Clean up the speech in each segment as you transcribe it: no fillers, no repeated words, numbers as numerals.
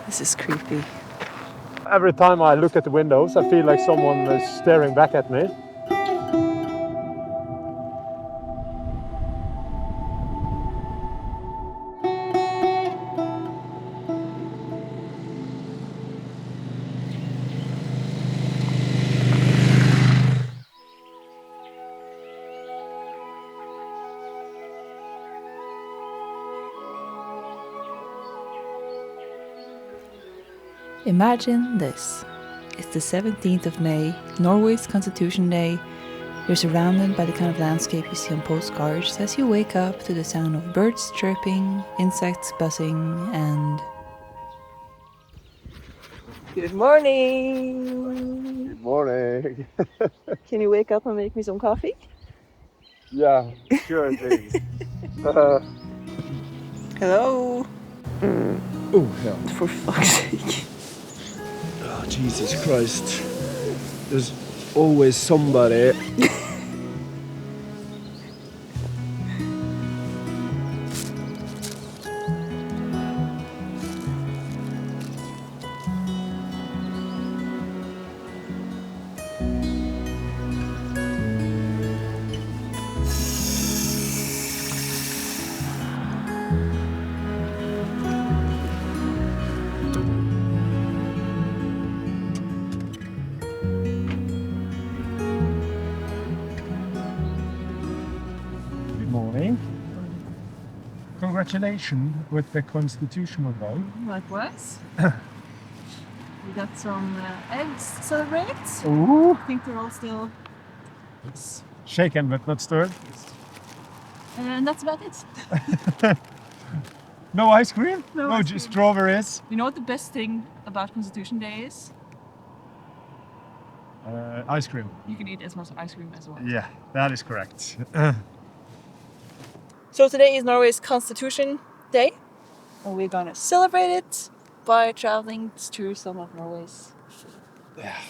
This is creepy. Every time I look at the windows, I feel like someone is staring back at me. Imagine this. It's the 17th of May, Norway's Constitution Day. You're surrounded by the kind of landscape you see on postcards as you wake up to the sound of birds chirping, insects buzzing, and... Good morning! Good morning. Can you wake up and make me some coffee? Yeah, sure thing. Hello! Oh, yeah. For fuck's sake. Oh, Jesus Christ. There's always somebody. Morning. Congratulations with the constitutional vote. Likewise. We got some eggs to celebrate. Ooh. I think they're all still... Shaken but not stirred. And that's about it. No ice cream? No ice cream. Strawberries? You know what the best thing about Constitution Day is? Ice cream. You can eat as much ice cream as well. Yeah, that is correct. So today is Norway's Constitution Day, and we're gonna celebrate it by traveling through some of Norway's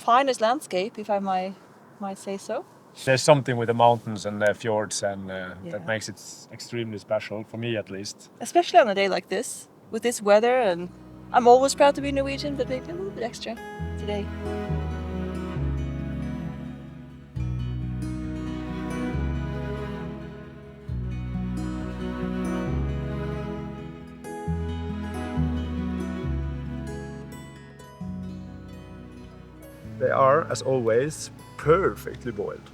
finest landscape, if I might say so. There's something with the mountains and the fjords and that makes it extremely special, for me at least. Especially on a day like this, with this weather, and I'm always proud to be Norwegian, but maybe a little bit extra today. They are, as always, perfectly boiled.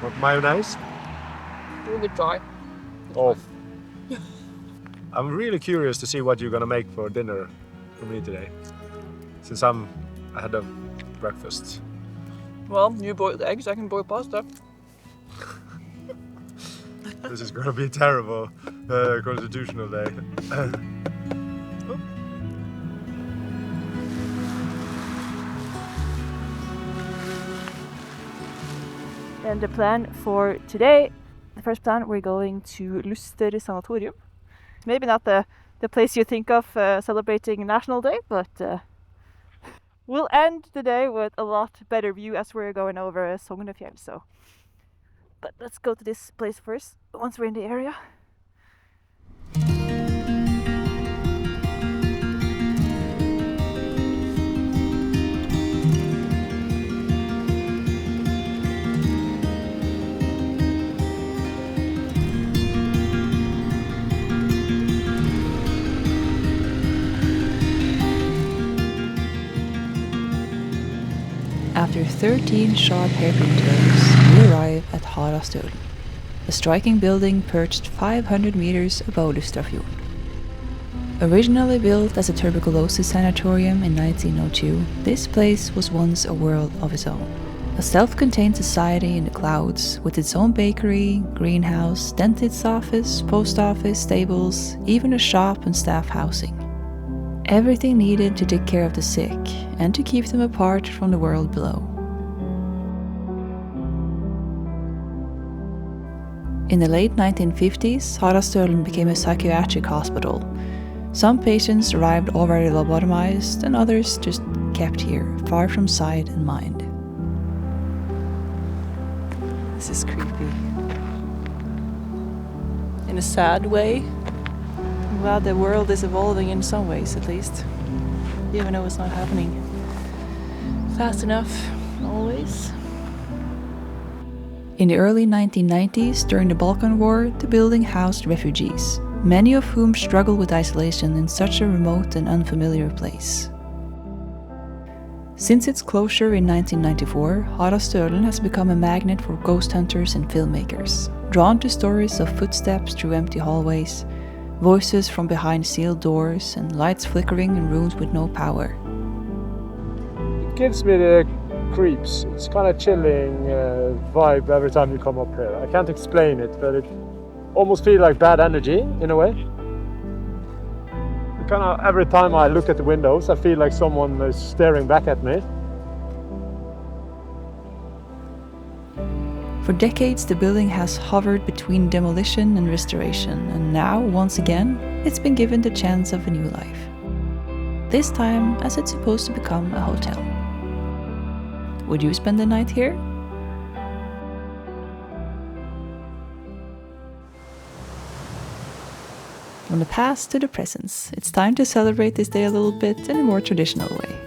What mayonnaise? A little bit dry. Oh. I'm really curious to see what you're gonna make for dinner for me today, since I had a breakfast. Well, you boiled eggs, I can boil pasta. This is gonna be terrible. Constitutional Day. And the plan for today, the first plan, we're going to Luster Sanatorium. Maybe not the place you think of celebrating National Day, but we'll end the day with a lot better view as we're going over Sognefjellet. So, but let's go to this place first, once we're in the area. After 13 sharp hairpin turns, we arrive at Husqvarna, a striking building perched 500 meters above Luster. Originally built as a tuberculosis sanatorium in 1902, this place was once a world of its own. A self-contained society in the clouds, with its own bakery, greenhouse, dentist's office, post office, stables, even a shop and staff housing. Everything needed to take care of the sick and to keep them apart from the world below. In the late 1950s, Husqvarna became a psychiatric hospital. Some patients arrived already lobotomized and others just kept here, far from sight and mind. This is creepy. In a sad way. glad the world is evolving in some ways, at least. Even though it's not happening fast enough, always. In the early 1990s, during the Balkan War, the building housed refugees, many of whom struggled with isolation in such a remote and unfamiliar place. Since its closure in 1994, Haraldstølen has become a magnet for ghost hunters and filmmakers, drawn to stories of footsteps through empty hallways, voices from behind sealed doors, and lights flickering in rooms with no power. It gives me the creeps. It's kind of chilling vibe every time you come up here. I can't explain it, but it almost feels like bad energy in a way. Kind of every time I look at the windows, I feel like someone is staring back at me. For decades, the building has hovered between demolition and restoration, and now, once again, it's been given the chance of a new life. This time, as it's supposed to become a hotel. Would you spend the night here? From the past to the present, it's time to celebrate this day a little bit in a more traditional way.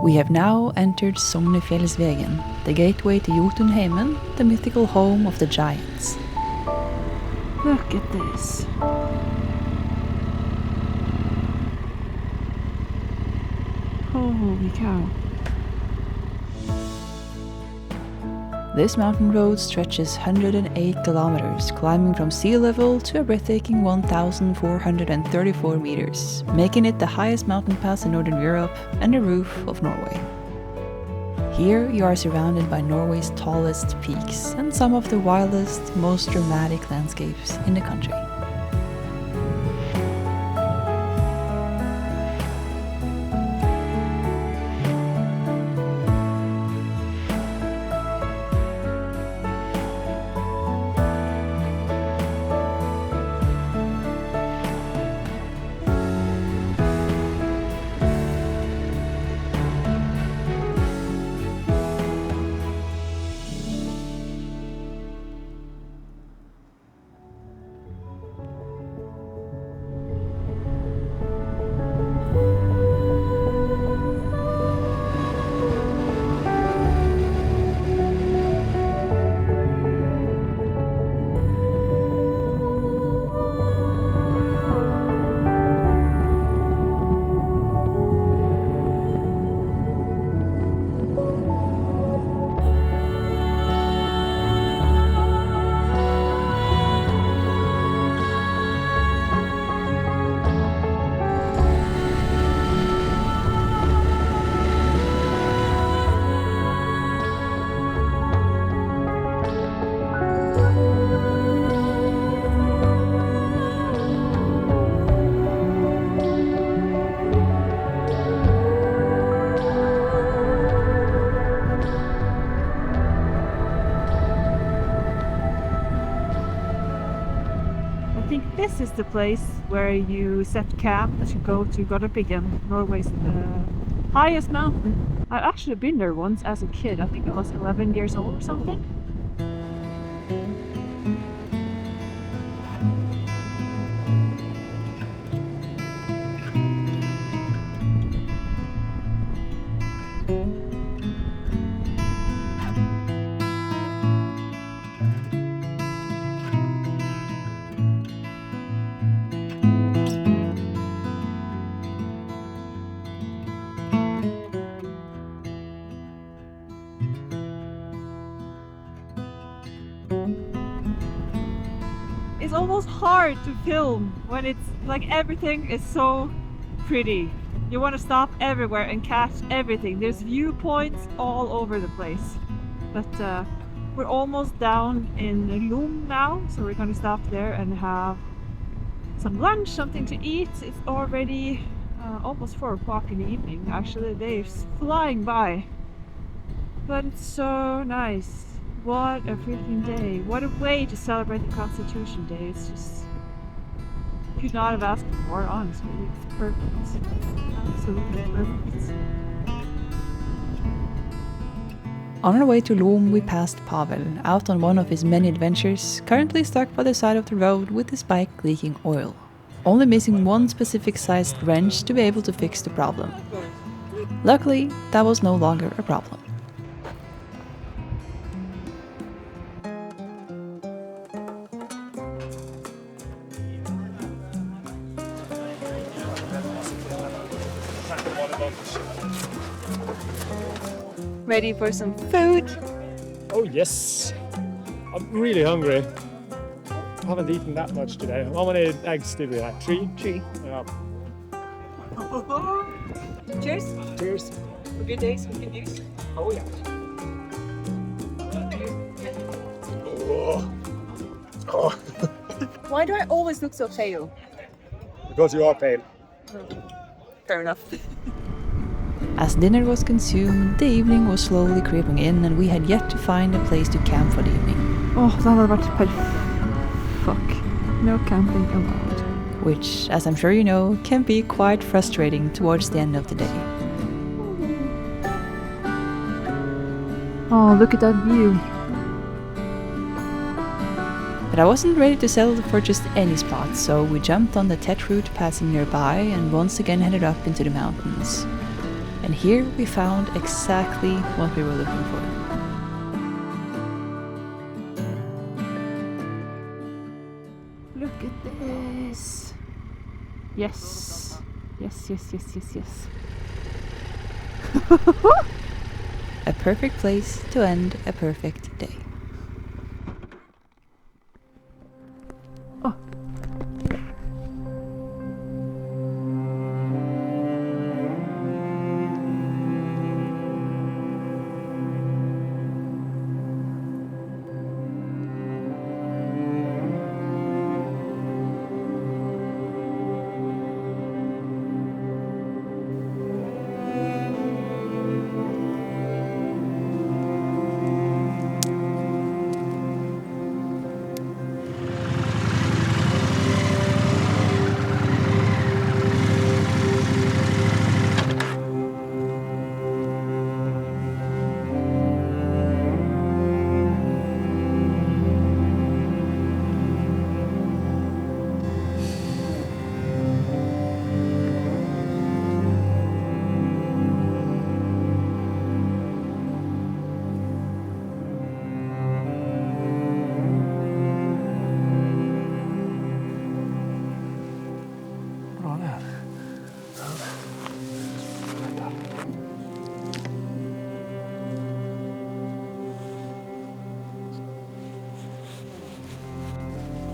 We have now entered Sognefjellsvegen, the gateway to Jotunheimen, the mythical home of the giants. Look at this. Holy cow. This mountain road stretches 108 kilometers, climbing from sea level to a breathtaking 1,434 meters, making it the highest mountain pass in Northern Europe and the roof of Norway. Here you are surrounded by Norway's tallest peaks and some of the wildest, most dramatic landscapes in the country. think this is the place where you set camp to go to Gardopiggen, Norway's highest mountain. I've actually been there once as a kid. I think I was 11 years old or something. It's almost hard to film when it's like everything is so pretty. You want to stop everywhere and catch everything. There's viewpoints all over the place. But we're almost down in Lom now, so we're going to stop there and have some lunch, something to eat. It's already almost 4 o'clock in the evening. Actually, the day is flying by. But it's so nice. What a freaking day. What a way to celebrate the Constitution Day. It's just... could not have asked for more, honestly. It's perfect. Absolutely perfect. On our way to Lom, we passed Pavel, out on one of his many adventures, currently stuck by the side of the road with his bike leaking oil. Only missing one specific sized wrench to be able to fix the problem. Luckily, that was no longer a problem. Ready for some food? Oh yes! I'm really hungry. I haven't eaten that much today. How many eggs did we have? 3? 3. Yeah. Cheers. Cheers. For good days, for good news. Oh yeah. Oh. Oh. Why do I always look so pale? Because you are pale. Fair enough. As dinner was consumed, the evening was slowly creeping in and we had yet to find a place to camp for the evening. Det hade varit perfekt. Fuck. No camping allowed. Which, as I'm sure you know, can be quite frustrating towards the end of the day. Oh, look at that view. But I wasn't ready to settle for just any spot, so we jumped on the Tet route passing nearby and once again headed up into the mountains. And here we found exactly what we were looking for. Look at this. Yes. Yes, yes, yes, yes, yes. A perfect place to end a perfect day.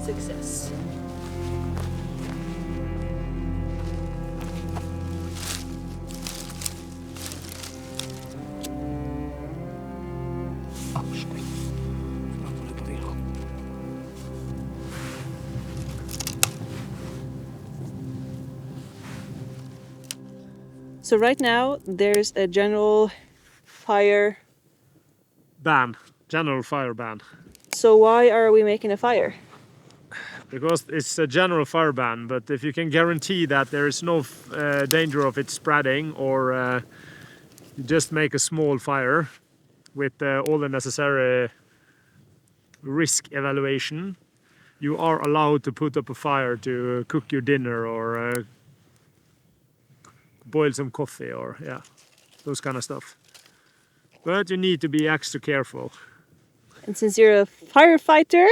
Success. So right now there's a general fire Ban. General fire ban. So why are we making a fire? because it's a general fire ban, but if you can guarantee that there is no danger of it spreading, or you just make a small fire with all the necessary risk evaluation, you are allowed to put up a fire to cook your dinner or boil some coffee, or yeah, those kind of stuff. But you need to be extra careful. And since you're a firefighter,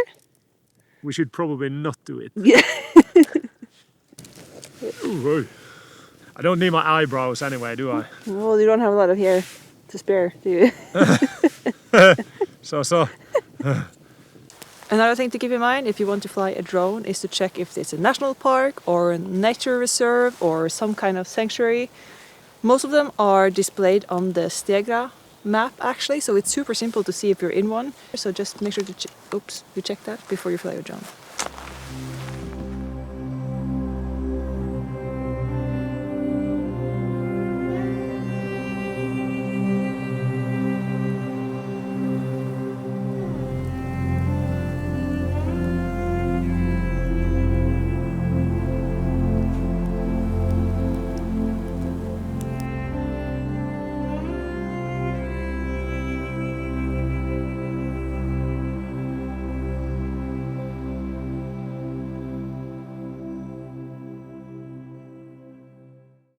We should probably not do it. yeah. Ooh, I don't need my eyebrows anyway, do I? Well, you don't have a lot of hair to spare, do you? So. Another thing to keep in mind if you want to fly a drone is to check if it's a national park or a nature reserve or some kind of sanctuary. Most of them are displayed on the Stegra map actually, so it's super simple to see if you're in one. So just make sure to you check that before you fly your drone.